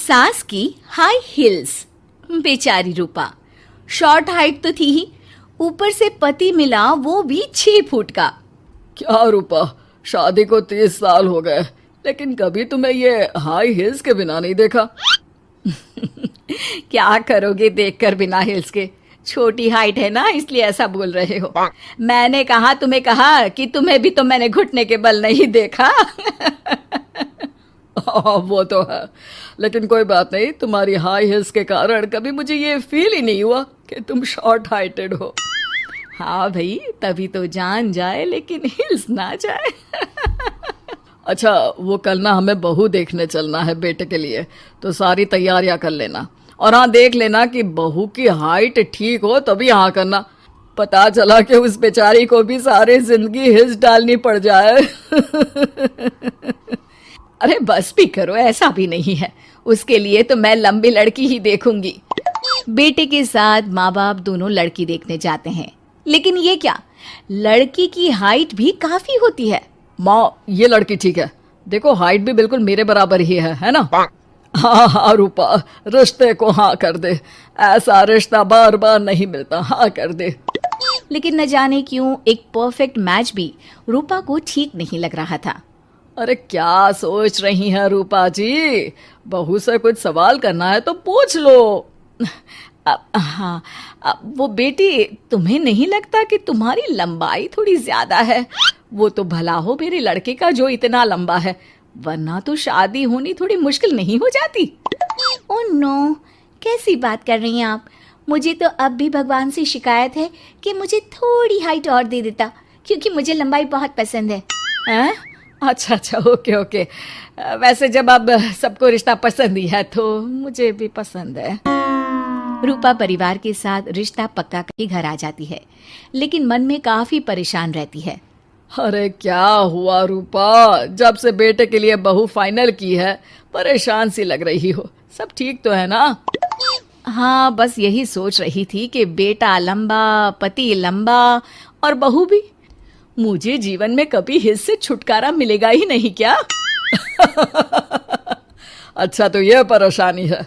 सास की high heels. बेचारी रूपा, शॉर्ट हाइट तो थी ही, ऊपर से पति मिला वो भी 6 फुट का। क्या रूपा, शादी को 30 साल हो गए, लेकिन कभी तुम्हें ये हाई हील्स के बिना नहीं देखा। क्या करोगे देखकर बिना हिल्स के? छोटी हाइट है ना, इसलिए ऐसा बोल रहे हो। मैंने कहा तुम्हें कहा कि तुम्हें भी तो मैंने घुटने के बल नहीं देखा। वो तो है, लेकिन कोई बात नहीं, तुम्हारी हाई हील्स के कारण कभी मुझे ये फील ही नहीं हुआ कि तुम शॉर्ट हाइटेड हो। हाँ भाई, तभी तो जान जाए लेकिन हिल्स ना जाए। अच्छा, वो कल ना हमें बहू देखने चलना है बेटे के लिए, तो सारी तैयारियां कर लेना। और हाँ, देख लेना कि बहू की हाइट ठीक हो तभी हाँ करना। पता चला कि उस बेचारी को भी सारी जिंदगी हिल्स डालनी पड़ जाए। अरे बस भी करो, ऐसा भी नहीं है। उसके लिए तो मैं लंबी लड़की ही देखूंगी। बेटे के साथ माँ बाप दोनों लड़की देखने जाते हैं, लेकिन ये क्या, लड़की की हाइट भी काफी होती है। माँ, ये लड़की ठीक है, देखो हाइट भी बिल्कुल मेरे बराबर ही है ना? हाँ हाँ रूपा, रिश्ते को हाँ कर दे, ऐसा रिश्ता बार बार नहीं मिलता, हाँ कर दे। लेकिन न जाने क्यों एक परफेक्ट मैच भी रूपा को ठीक नहीं लग रहा था। अरे क्या सोच रही हैं रूपा जी, बहू से कुछ सवाल करना है तो पूछ लो। हाँ, वो बेटी, तुम्हें नहीं लगता कि तुम्हारी लंबाई थोड़ी ज्यादा है? वो तो भला हो मेरे लड़के का जो इतना लंबा है, वरना तो शादी होनी थोड़ी मुश्किल नहीं हो जाती? ओह नो, कैसी बात कर रही हैं आप? मुझे तो अब भी भगवान से शिकायत है कि मुझे थोड़ी हाइट और दे देता, क्योंकि मुझे लंबाई बहुत पसंद है। हैं? अच्छा अच्छा, ओके ओके। वैसे जब अब सबको रिश्ता पसंद ही है तो मुझे भी पसंद है। रूपा परिवार के साथ रिश्ता पक्का करके घर आ जाती है, लेकिन मन में काफी परेशान रहती है। अरे क्या हुआ रूपा, जब से बेटे के लिए बहू फाइनल की है परेशान सी लग रही हो, सब ठीक तो है ना? हाँ, बस यही सोच रही थी कि बेटा लंबा, पति लंबा और बहू भी। मुझे जीवन में कभी हिस्से छुटकारा मिलेगा ही नहीं क्या? अच्छा, तो ये परेशानी है।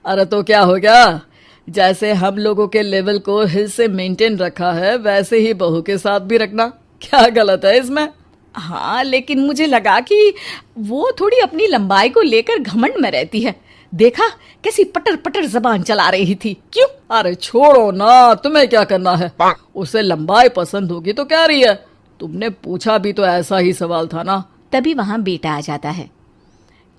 अरे तो क्या हो गया, जैसे हम लोगों के लेवल को हिस्से मेंटेन रखा है वैसे ही बहू के साथ भी रखना, क्या गलत है इसमें? हाँ, लेकिन मुझे लगा कि वो थोड़ी अपनी लंबाई को लेकर घमंड में रहती है। देखा कैसी पटर पटर जबान चला रही थी। क्यों? अरे छोड़ो ना, तुम्हें क्या करना है? उसे लंबाई पसंद होगी तो क्या रही है, तुमने पूछा भी तो ऐसा ही सवाल था ना। तभी वहां बेटा आ जाता है।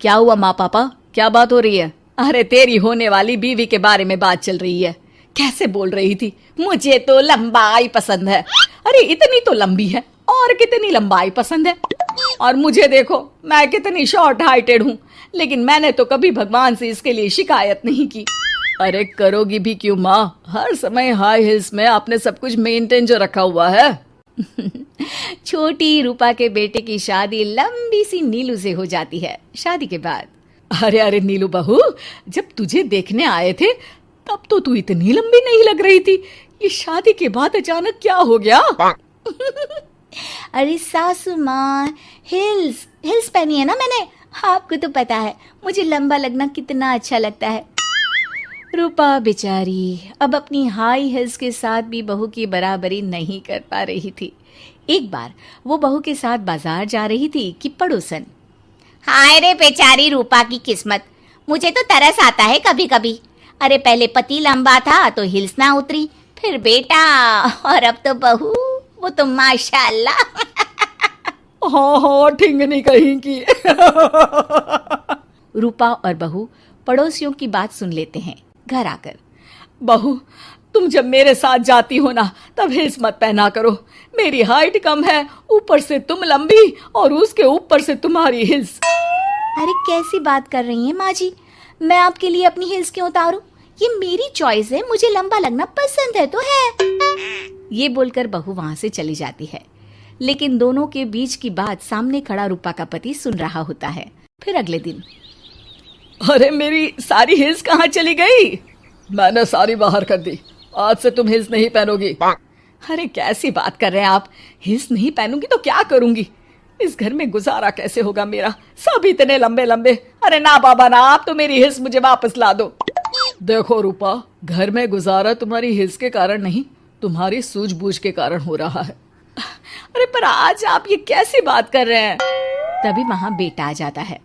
क्या हुआ माँ पापा, क्या बात हो रही है? अरे तेरी होने वाली बीवी के बारे में बात चल रही है। कैसे बोल रही थी, मुझे तो लंबाई पसंद है। अरे इतनी तो लंबी है, और कितनी लंबाई पसंद है? और मुझे देखो, मैं कितनी शॉर्ट हाइटेड हूँ, लेकिन मैंने तो कभी भगवान से इसके लिए शिकायत नहीं की। अरे करोगी भी क्यों माँ, हर समय हाई हिल्स में आपने सब कुछ मेंटेन जो रखा हुआ है। छोटी रूपा के बेटे की शादी लंबी सी नीलू से हो जाती है। शादी के बाद, अरे अरे नीलू बहू, जब तुझे देखने आए थे तब तो तू इतनी लंबी नहीं लग रही थी, ये शादी के बाद अचानक क्या हो गया? अरे सासू माँ, हिल्स हिल्स पहनी है ना मैंने, आपको तो पता है मुझे लंबा लगना कितना अच्छा लगता है। रूपा बेचारी अब अपनी हाई हिल्स के साथ भी बहू की बराबरी नहीं कर पा रही थी। एक बार वो बहू के साथ बाजार जा रही थी कि पड़ोसन, हाय रे बेचारी रूपा की किस्मत, मुझे तो तरस आता है कभी कभी। अरे पहले पति लंबा था तो हिल्स ना उतरी, फिर बेटा, और अब तो बहू, वो तो माशाल्लाह। हाँ हाँ, ठिंगनी कहीं की। रूपा और बहू पड़ोसियों की बात सुन लेते हैं। घर आकर, बहू तुम जब मेरे साथ जाती हो ना तब हिल्स मत पहना करो, मेरी हाइट कम है, ऊपर से तुम लंबी और उसके ऊपर से तुम्हारी हिल्स। अरे कैसी बात कर रही हैं माँ जी, मैं आपके लिए अपनी हिल्स क्यों उतारूं? ये मेरी चॉइस है, मुझे लंबा लगना पसंद है तो है। ये बोलकर बहू वहां से चली जाती है, लेकिन दोनों के बीच की बात सामने खड़ा रूपा का पति सुन रहा होता है। फिर अगले दिन, अरे मेरी सारी हिल्स कहाँ चली गई? मैंने सारी बाहर कर दी, आज से तुम हिल्स नहीं पहनोगी। अरे कैसी बात कर रहे हैं आप, हिल्स नहीं पहनूंगी तो क्या करूंगी? इस घर में गुजारा कैसे होगा मेरा, सब इतने लंबे लंबे। अरे ना बाबा ना, आप तो मेरी हिस्स मुझे वापस ला दो। देखो रूपा, घर में गुजारा तुम्हारी हिस्स के कारण नहीं, तुम्हारी सूझबूझ के कारण हो रहा है। अरे पर आज आप ये कैसी बात कर रहे हैं? तभी वहां बेटा आ जाता है।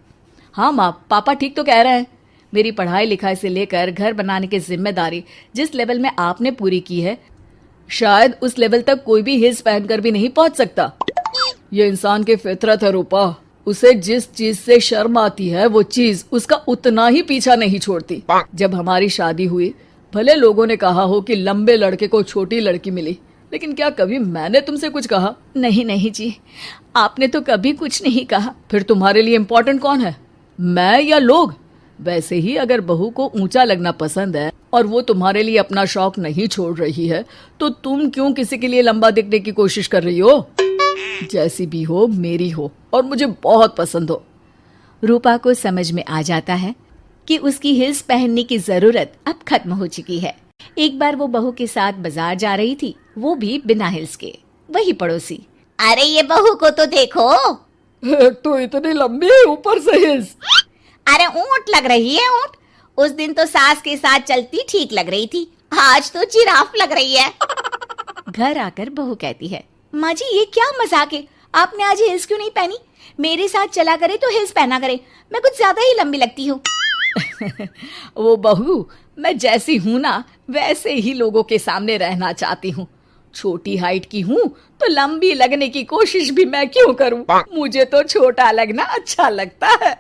हाँ माँ, पापा ठीक तो कह रहे हैं। मेरी पढ़ाई लिखाई से लेकर घर बनाने की जिम्मेदारी जिस लेवल में आपने पूरी की है, शायद उस लेवल तक कोई भी हिल्स पहनकर भी नहीं पहुंच सकता। ये इंसान की फितरत है रूपा, उसे जिस चीज से शर्म आती है वो चीज उसका उतना ही पीछा नहीं छोड़ती। जब हमारी शादी हुई, भले लोगों ने कहा हो कि लंबे लड़के को छोटी लड़की मिली, लेकिन क्या कभी मैंने तुमसे कुछ कहा? नहीं नहीं जी, आपने तो कभी कुछ नहीं कहा। फिर तुम्हारे लिए इम्पोर्टेंट कौन है, मैं या लोग? वैसे ही अगर बहू को ऊंचा लगना पसंद है और वो तुम्हारे लिए अपना शौक नहीं छोड़ रही है, तो तुम क्यों किसी के लिए लंबा दिखने की कोशिश कर रही हो? जैसी भी हो, मेरी हो और मुझे बहुत पसंद हो। रूपा को समझ में आ जाता है कि उसकी हिल्स पहनने की जरूरत अब खत्म हो चुकी है। एक बार वो बहू के साथ बाजार जा रही थी, वो भी बिना हिल्स के। वही पड़ोसी, अरे ये बहू को तो देखो, एक तो इतनी लंबी है, ऊपर से हिल्स। अरे ऊंट लग रही है ऊंट। उस दिन तो सास के साथ चलती ठीक लग रही थी, आज तो जिराफ लग रही है। घर आकर बहू कहती है, माँ जी ये क्या मजाक है, आपने आज हिल्स क्यों नहीं पहनी? मेरे साथ चला करे तो हिल्स पहना करे, मैं कुछ ज्यादा ही लंबी लगती हूँ। वो बहू, मैं जैसी हूँ ना वैसे ही लोगों के सामने रहना चाहती हूँ। छोटी हाइट की हूँ तो लंबी लगने की कोशिश भी मैं क्यों करूँ? मुझे तो छोटा लगना अच्छा लगता है।